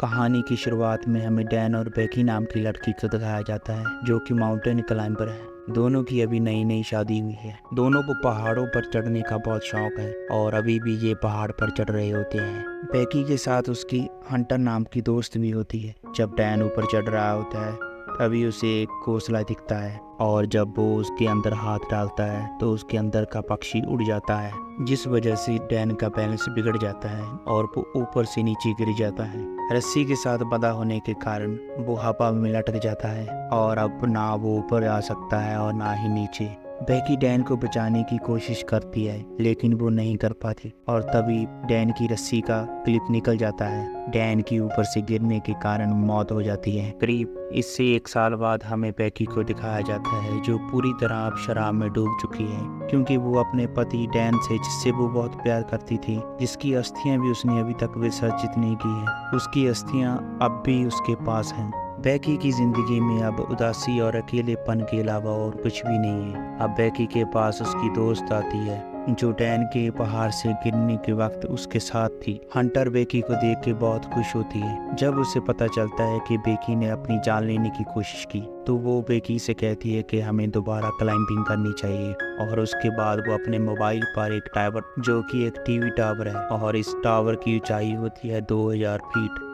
कहानी की शुरुआत में हमें डैन और बेकी नाम की लड़की को दिखाया जाता है जो कि माउंटेन क्लाइंबर है। दोनों की अभी नई नई शादी हुई है। दोनों को पहाड़ों पर चढ़ने का बहुत शौक है और अभी भी ये पहाड़ पर चढ़ रहे होते हैं। बेकी के साथ उसकी हंटर नाम की दोस्त भी होती है। जब डैन ऊपर चढ़ रहा होता है तभी उसे एक घोंसला दिखता है और जब वो उसके अंदर हाथ डालता है तो उसके अंदर का पक्षी उड़ जाता है, जिस वजह से डैन का बैलेंस बिगड़ जाता है और वो ऊपर से नीचे गिर जाता है। रस्सी के साथ बंधा होने के कारण वो हवा में लटक जाता है और अब ना वो ऊपर आ सकता है और ना ही नीचे। बेकी डैन को बचाने की कोशिश करती है लेकिन वो नहीं कर पाती और तभी डैन की रस्सी का क्लिप निकल जाता है। डैन की ऊपर से गिरने के कारण मौत हो जाती है। करीब इससे 1 साल बाद हमें बेकी को दिखाया जाता है जो पूरी तरह अब शराब में डूब चुकी है क्योंकि वो अपने पति डैन से, जिससे वो बहुत प्यार करती थी, जिसकी अस्थियां भी उसने अभी तक विसर्जित नहीं की है, उसकी अस्थियां अब भी उसके पास हैं। बेकी की जिंदगी में अब उदासी और अकेलेपन के अलावा और कुछ भी नहीं है। अब बेकी के पास उसकी दोस्त आती है जो डैन के पहाड़ से गिरने के वक्त उसके साथ थी। हंटर बेकी को देख के बहुत खुश होती है। जब उसे पता चलता है कि बेकी ने अपनी जान लेने की कोशिश की तो वो बेकी से कहती है कि हमें दोबारा क्लाइंबिंग करनी चाहिए और उसके बाद वो अपने मोबाइल पर एक टावर, जो कि एक टीवी टावर है, और इस टावर की ऊंचाई होती है 2000 फीट।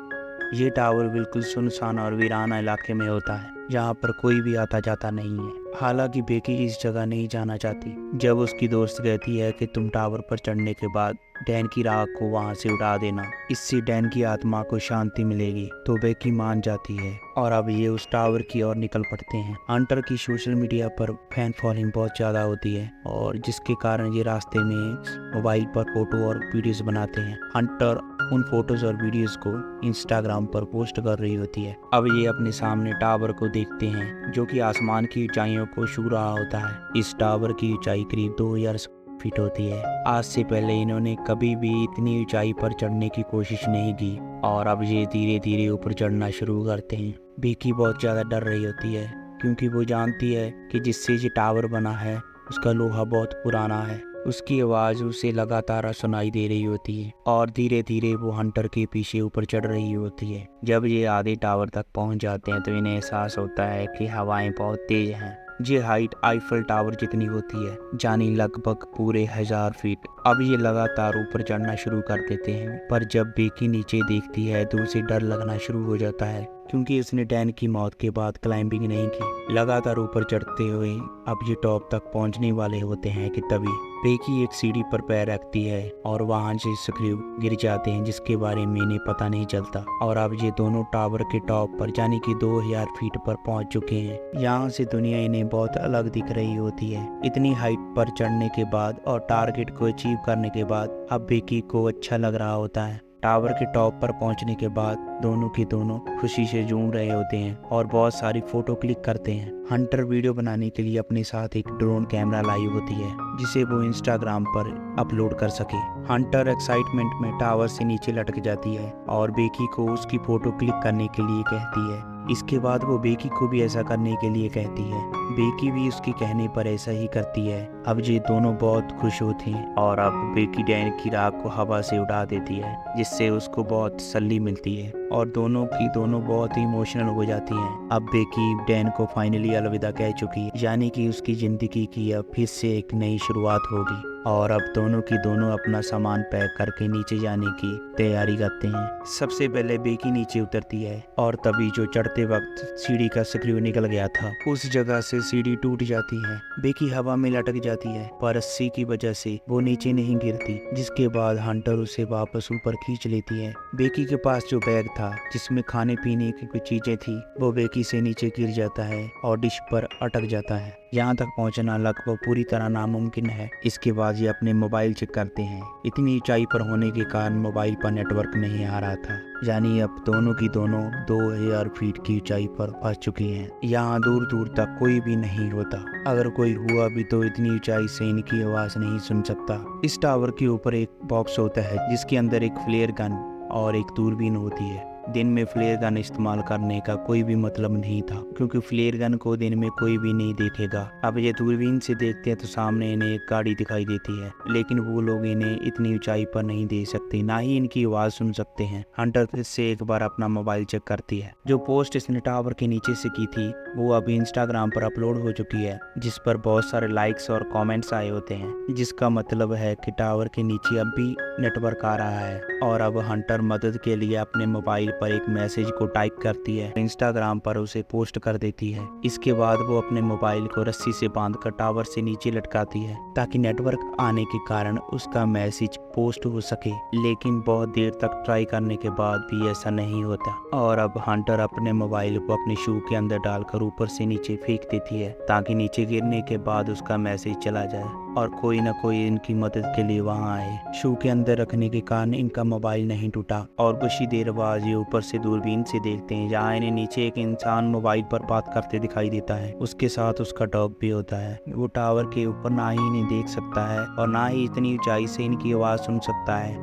ये टावर बिल्कुल सुनसान और वीराना इलाके में होता है जहाँ पर कोई भी आता जाता नहीं है। हालांकि बेकी इस जगह नहीं जाना चाहती। जब उसकी दोस्त कहती है कि तुम टावर पर चढ़ने के बाद डैन की राख को वहां से उड़ा देना, इससे डैन की आत्मा को शांति मिलेगी, तो बेकी मान जाती है और अब ये उस टावर की ओर निकल पड़ते हैं। हंटर की सोशल मीडिया पर फैन फॉलोइंग बहुत ज़्यादा होती है और जिसके कारण ये रास्ते में मोबाइल पर फोटो और वीडियोस बनाते हैं। हंटर उन फोटोज और वीडियोस को इंस्टाग्राम पर पोस्ट कर रही होती है। अब ये अपने सामने टावर को देखते हैं जो कि आसमान की ऊंचाइयों को छू रहा होता है। इस टावर की ऊंचाई करीब 2000 फीट होती है। आज से पहले इन्होंने कभी भी इतनी ऊंचाई पर चढ़ने की कोशिश नहीं की और अब ये धीरे धीरे ऊपर चढ़ना शुरू करते हैं। बेकी बहुत ज़्यादा डर रही होती है क्योंकि वो जानती है कि जिससे ये टावर बना है उसका लोहा बहुत पुराना है। उसकी आवाज़ उसे लगातार सुनाई दे रही होती है और धीरे धीरे वो हंटर के पीछे ऊपर चढ़ रही होती है। जब ये आधे टावर तक पहुंच जाते हैं तो इन्हें एहसास होता है कि हवाएं बहुत तेज हैं। ये हाइट आईफल टावर जितनी होती है, यानी लगभग पूरे 1000 फीट। अब ये लगातार ऊपर चढ़ना शुरू कर देते हैं, पर जब बेकी नीचे देखती है तो उसे डर लगना शुरू हो जाता है क्योंकि उसने डैन की मौत के बाद क्लाइंबिंग नहीं की। लगातार ऊपर चढ़ते हुए अब ये टॉप तक पहुंचने वाले होते हैं कि तभी बेकी एक सीढ़ी पर पैर रखती है और वहां से स्क्रू गिर जाते हैं जिसके बारे में इन्हें पता नहीं चलता और अब ये दोनों टावर के टॉप पर, यानी कि 2000 फीट पर पहुंच चुके हैं। यहाँ से दुनिया इन्हें बहुत अलग दिख रही होती है। इतनी हाइट पर चढ़ने के बाद और टारगेट को अचीव करने के बाद अब बेकी को अच्छा लग रहा होता है। टावर के टॉप पर पहुंचने के बाद दोनों के दोनों खुशी से झूम रहे होते हैं और बहुत सारी फोटो क्लिक करते हैं। हंटर वीडियो बनाने के लिए अपने साथ एक ड्रोन कैमरा लाई होती है जिसे वो इंस्टाग्राम पर अपलोड कर सके। हंटर एक्साइटमेंट में टावर से नीचे लटक जाती है और बेकी को उसकी फोटो क्लिक करने के लिए कहती है। इसके बाद वो बेकी को भी ऐसा करने के लिए कहती है। बेकी भी उसके कहने पर ऐसा ही करती है। अब ये दोनों बहुत खुश होते हैं और अब बेकी डैन की राख को हवा से उड़ा देती है जिससे उसको बहुत तसल्ली मिलती है और दोनों की दोनों बहुत ही इमोशनल हो जाती हैं। अब बेकी डैन को फाइनली अलविदा कह चुकी है, यानी कि उसकी जिंदगी की अब फिर से एक नई शुरुआत होगी और अब दोनों की दोनों अपना सामान पैक करके नीचे जाने की तैयारी करते हैं। सबसे पहले बेकी नीचे उतरती है और तभी जो चढ़ते वक्त सीढ़ी का स्क्रू निकल गया था उस जगह से सीढ़ी टूट जाती है। बेकी हवा में लटक जाती है पर रस्सी की वजह से वो नीचे नहीं गिरती, जिसके बाद हंटर उसे वापस ऊपर खींच लेती है। बेकी के पास जो बैग था जिसमें खाने पीने की कुछ चीजें थी वो बेकी से नीचे गिर जाता है और डिश पर अटक जाता है। यहाँ तक पहुँचना लगभग पूरी तरह नामुमकिन है। इसके बाद ये अपने मोबाइल चेक करते हैं। इतनी ऊंचाई पर होने के कारण मोबाइल पर नेटवर्क नहीं आ रहा था, यानी अब दोनों की दोनों 2000 फीट की ऊंचाई पर फंस चुकी हैं। यहाँ दूर दूर तक कोई भी नहीं होता। अगर कोई हुआ भी तो इतनी ऊंचाई से इनकी आवाज नहीं सुन सकता। इस टावर के ऊपर एक बॉक्स होता है जिसके अंदर एक फ्लेयर गन और एक दूरबीन होती है। दिन में फ्लेयर गन इस्तेमाल करने का कोई भी मतलब नहीं था, क्योंकि फ्लेयर गन को दिन में कोई भी नहीं देखेगा। अब ये दूरबीन से देखते हैं तो सामने इन्हें एक गाड़ी दिखाई देती है, लेकिन वो लोग इन्हें इतनी ऊंचाई पर नहीं देख सकते, ना ही इनकी आवाज सुन सकते हैं। हंटर फिर से एक बार अपना मोबाइल चेक करती है। जो पोस्ट इसने टावर के नीचे से की थी वो अभी इंस्टाग्राम पर अपलोड हो चुकी है, जिस पर बहुत सारे लाइक्स और कमेंट्स आए होते हैं, जिसका मतलब है कि टावर के नीचे अब भी नेटवर्क आ रहा है। और अब हंटर मदद के लिए अपने मोबाइल पर एक मैसेज को टाइप करती है, इंस्टाग्राम पर उसे पोस्ट कर देती है। इसके बाद वो अपने मोबाइल को रस्सी से बांधकर टावर से नीचे लटकाती है, ताकि नेटवर्क आने के कारण उसका मैसेज पोस्ट हो सके। लेकिन बहुत देर तक ट्राई करने के बाद भी ऐसा नहीं होता, और अब हंटर अपने मोबाइल को अपने शू के अंदर डालकर ऊपर से नीचे फेंक देती है, ताकि नीचे गिरने के बाद उसका मैसेज चला जाए और कोई न कोई इनकी मदद के लिए वहां आए। शू के अंदर रखने के कारण इनका मोबाइल नहीं टूटा, और कुछ ही देर बाद ये ऊपर से दूरबीन से देखते हैं, जहाँ इन्हें नीचे एक इंसान मोबाइल पर बात करते दिखाई देता है। उसके साथ उसका डॉग भी होता है। वो टावर के ऊपर ना ही इन्हें देख सकता है और ना ही इतनी ऊंचाई से इनकी आवाज सुन सकता है।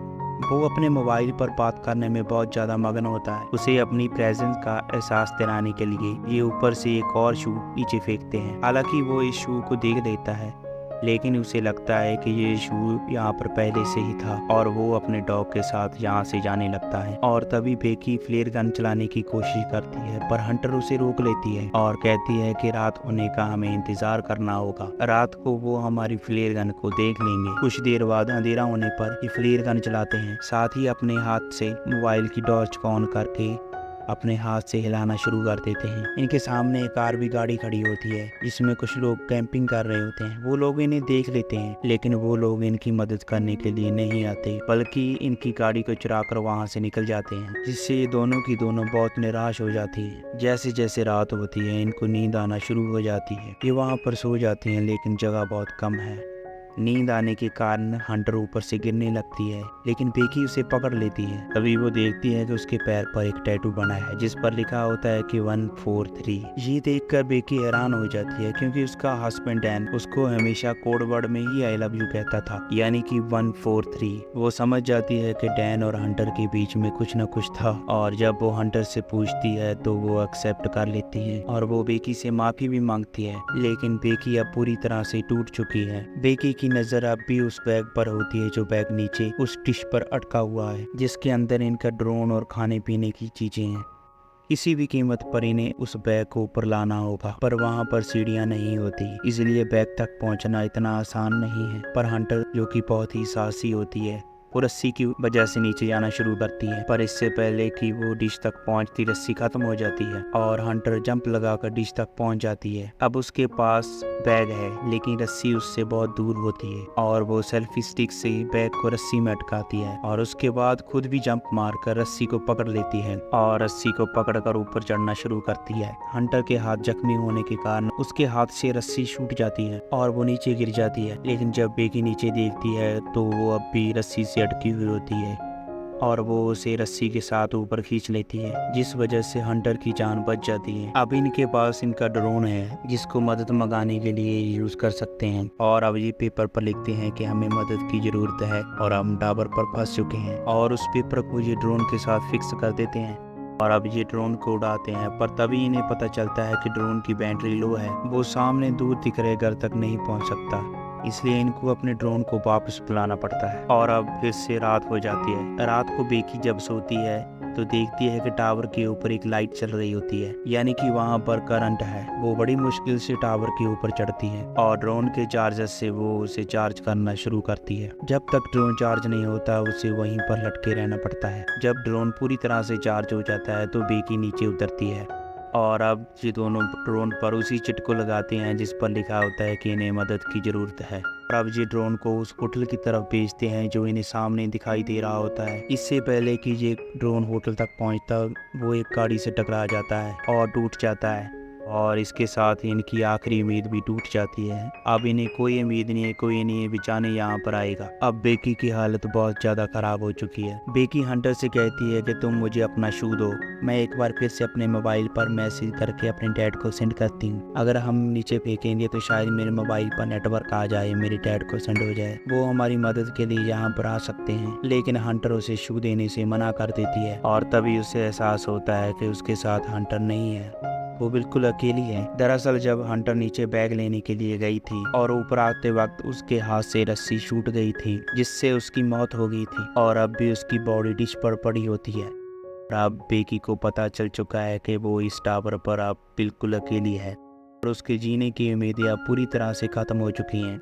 वो अपने मोबाइल पर बात करने में बहुत ज़्यादा मगन होता है। उसे अपनी प्रेजेंस का एहसास दिलाने के लिए ये ऊपर से एक और शू नीचे फेंकते हैं। हालांकि वो इस शू को देख लेता है, लेकिन उसे लगता है कि ये शू यहाँ पर पहले से ही था, और वो अपने डॉग के साथ यहाँ से जाने लगता है। और तभी बेकी फ्लेयर गन चलाने की कोशिश करती है, पर हंटर उसे रोक लेती है और कहती है कि रात होने का हमें इंतजार करना होगा, रात को वो हमारी फ्लेयर गन को देख लेंगे। कुछ देर बाद अंधेरा होने पर ये फ्लेयर गन चलाते हैं, साथ ही अपने हाथ से मोबाइल की टॉर्च को ऑन करके अपने हाथ से हिलाना शुरू कर देते हैं। इनके सामने एक आरवी गाड़ी खड़ी होती है, जिसमें कुछ लोग कैंपिंग कर रहे होते हैं। वो लोग इन्हें देख लेते हैं, लेकिन वो लोग इनकी मदद करने के लिए नहीं आते, बल्कि इनकी गाड़ी को चुरा कर वहाँ से निकल जाते हैं, जिससे ये दोनों की दोनों बहुत निराश हो जाती है। जैसे जैसे रात होती है इनको नींद आना शुरू हो जाती है। ये वहाँ पर सो जाती हैं, लेकिन जगह बहुत कम है। नींद आने के कारण हंटर ऊपर से गिरने लगती है, लेकिन बेकी उसे पकड़ लेती है। तभी वो देखती है कि उसके पैर पर एक टैटू बना है, जिस पर लिखा होता है कि 143। ये देखकर बेकी हैरान हो जाती है, क्योंकि उसका हस्बैंड डैन उसको हमेशा कोड वर्ड में ही आई लव यू कहता था, यानी कि 143। वो समझ जाती है कि डैन और हंटर के बीच में कुछ न कुछ था, और जब वो हंटर से पूछती है तो वो एक्सेप्ट कर लेती है और वो बेकी से माफी भी मांगती है। लेकिन बेकी अब पूरी तरह से टूट चुकी है। बेकी की नजर अब भी उस बैग पर होती है, जो बैग नीचे उस डिश पर अटका हुआ है, जिसके अंदर इनका ड्रोन और खाने पीने की चीजें हैं। किसी भी कीमत पर इन्हें उस बैग को ऊपर लाना होगा, पर वहाँ पर सीढ़ियाँ नहीं होती, इसलिए बैग तक पहुँचना इतना आसान नहीं है। पर हंटर, जो कि बहुत ही साहसी होती है, वो रस्सी की वजह से नीचे जाना शुरू करती है, पर इससे पहले कि वो डिश तक पहुंचती रस्सी खत्म हो जाती है और हंटर जंप लगाकर डिश तक पहुंच जाती है। अब उसके पास बैग है, लेकिन रस्सी उससे बहुत दूर होती है, और वो सेल्फी स्टिक से बैग को रस्सी में अटकाती है और उसके बाद खुद भी जंप मारकर रस्सी को पकड़ लेती है और रस्सी को पकड़कर ऊपर चढ़ना शुरू करती है। हंटर के हाथ जख्मी होने के कारण उसके हाथ से रस्सी छूट जाती है और वो नीचे गिर जाती है। लेकिन जब बेकी नीचे देखती है तो वो अब भी रस्सी से अटकी हुई होती है और वो उसे रस्सी के साथ ऊपर खींच लेती है, जिस वजह से हंटर की जान बच जाती है। अब इनके पास इनका ड्रोन है, जिसको मदद मंगाने के लिए यूज कर सकते हैं, और अब ये पेपर पर लिखते हैं कि हमें मदद की जरूरत है और हम टावर पर फंस चुके हैं, और उस पेपर को ये ड्रोन के साथ फिक्स कर देते हैं और अब ये ड्रोन को उड़ाते हैं। पर तभी इन्हें पता चलता है कि ड्रोन की बैटरी लो है, वो सामने दूर दिख रहे घर तक नहीं पहुंच सकता, इसलिए इनको अपने ड्रोन को वापस बुलाना पड़ता है। और अब फिर से रात हो जाती है। रात को बेकी जब सोती है तो देखती है कि टावर के ऊपर एक लाइट चल रही होती है, यानी कि वहाँ पर करंट है। वो बड़ी मुश्किल से टावर के ऊपर चढ़ती है और ड्रोन के चार्जर से वो उसे चार्ज करना शुरू करती है। जब तक ड्रोन चार्ज नहीं होता उसे वहीं पर लटके रहना पड़ता है। जब ड्रोन पूरी तरह से चार्ज हो जाता है तो बेकी नीचे उतरती है और अब ये दोनों ड्रोन पर उसी चिट को लगाते हैं जिस पर लिखा होता है कि इन्हें मदद की ज़रूरत है। और अब ये ड्रोन को उस होटल की तरफ भेजते हैं जो इन्हें सामने दिखाई दे रहा होता है। इससे पहले कि ये ड्रोन होटल तक पहुंचता वो एक गाड़ी से टकरा जाता है और टूट जाता है और इसके साथ ही इनकी आखिरी उम्मीद भी टूट जाती है। अब इन्हें कोई उम्मीद नहीं है, कोई इन्हें बचाने यहाँ पर आएगा। अब बेकी की हालत बहुत ज़्यादा खराब हो चुकी है। बेकी हंटर से कहती है कि तुम मुझे अपना शू दो। मैं एक बार फिर से अपने मोबाइल पर मैसेज करके अपने डैड को सेंड करती हूँ। अगर हम नीचे फेंकेंगे तो शायद मेरे मोबाइल पर नेटवर्क आ जाए, मेरे डैड को सेंड हो जाए, वो हमारी मदद के लिए यहाँ पर आ सकते हैं। लेकिन हंटर उसे शू देने से मना कर देती है और तभी उसे एहसास होता है कि उसके साथ हंटर नहीं है, वो बिल्कुल अकेली है। दरअसल जब हंटर नीचे बैग लेने के लिए गई थी और ऊपर आते वक्त उसके हाथ से रस्सी छूट गई थी, जिससे उसकी मौत हो गई थी और अब भी उसकी बॉडी डिश पर पड़ी होती है। और अब बेकी को पता चल चुका है कि वो इस टावर पर अब बिल्कुल अकेली है और उसके जीने की उम्मीदें अब पूरी तरह से खत्म हो चुकी हैं।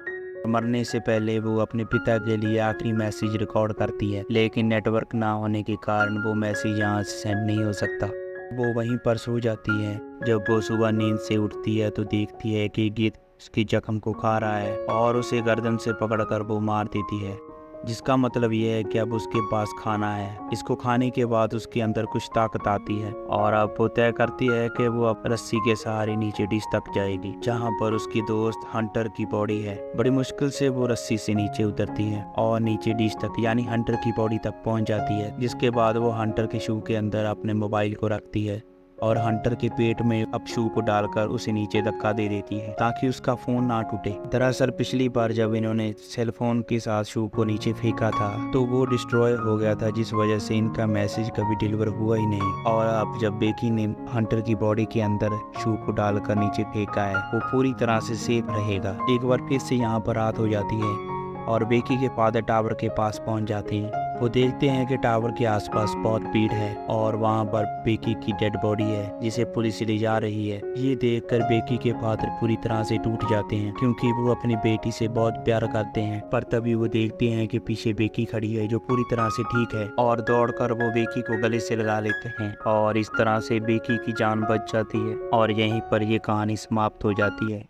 मरने से पहले वो अपने पिता के लिए आखिरी मैसेज रिकॉर्ड करती है, लेकिन नेटवर्क ना होने के कारण वो मैसेज यहाँ से सेंड नहीं हो सकता। वो वहीं पर सो जाती है। जब वो सुबह नींद से उठती है तो देखती है कि गिद्ध उसकी जख्म को खा रहा है और उसे गर्दन से पकड़कर वो मार देती है, जिसका मतलब ये है कि अब उसके पास खाना है। इसको खाने के बाद उसके अंदर कुछ ताकत आती है और अब वो तय करती है कि वो अब रस्सी के सहारे नीचे डिश तक जाएगी, जहाँ पर उसकी दोस्त हंटर की बॉडी है। बड़ी मुश्किल से वो रस्सी से नीचे उतरती है और नीचे डिश तक यानी हंटर की बॉडी तक पहुँच जाती है, जिसके बाद वो हंटर के शू के अंदर अपने मोबाइल को रखती है और हंटर के पेट में अब शू को डालकर उसे नीचे धक्का दे देती है ताकि उसका फोन ना टूटे। दरअसल पिछली बार जब इन्होंने सेल फोन के साथ शू को नीचे फेंका था तो वो डिस्ट्रॉय हो गया था, जिस वजह से इनका मैसेज कभी डिलीवर हुआ ही नहीं। और अब जब बेकी ने हंटर की बॉडी के अंदर शू को डालकर नीचे फेंका है, वो पूरी तरह से सेफ रहेगा। एक बार फिर से यहाँ पर रात हो जाती है और बेकी के फादर टावर के पास पहुंच जाते हैं। वो देखते हैं कि टावर के आसपास बहुत भीड़ है और वहां पर बेकी की डेड बॉडी है जिसे पुलिस ले जा रही है। ये देखकर बेकी के फादर पूरी तरह से टूट जाते हैं क्योंकि वो अपनी बेटी से बहुत प्यार करते हैं। पर तभी वो देखते हैं कि पीछे बेकी खड़ी है जो पूरी तरह से ठीक है और दौड़कर वो बेकी को गले से लगा लेते हैं और इस तरह से बेकी की जान बच जाती है और यहीं पर ये कहानी समाप्त हो जाती है।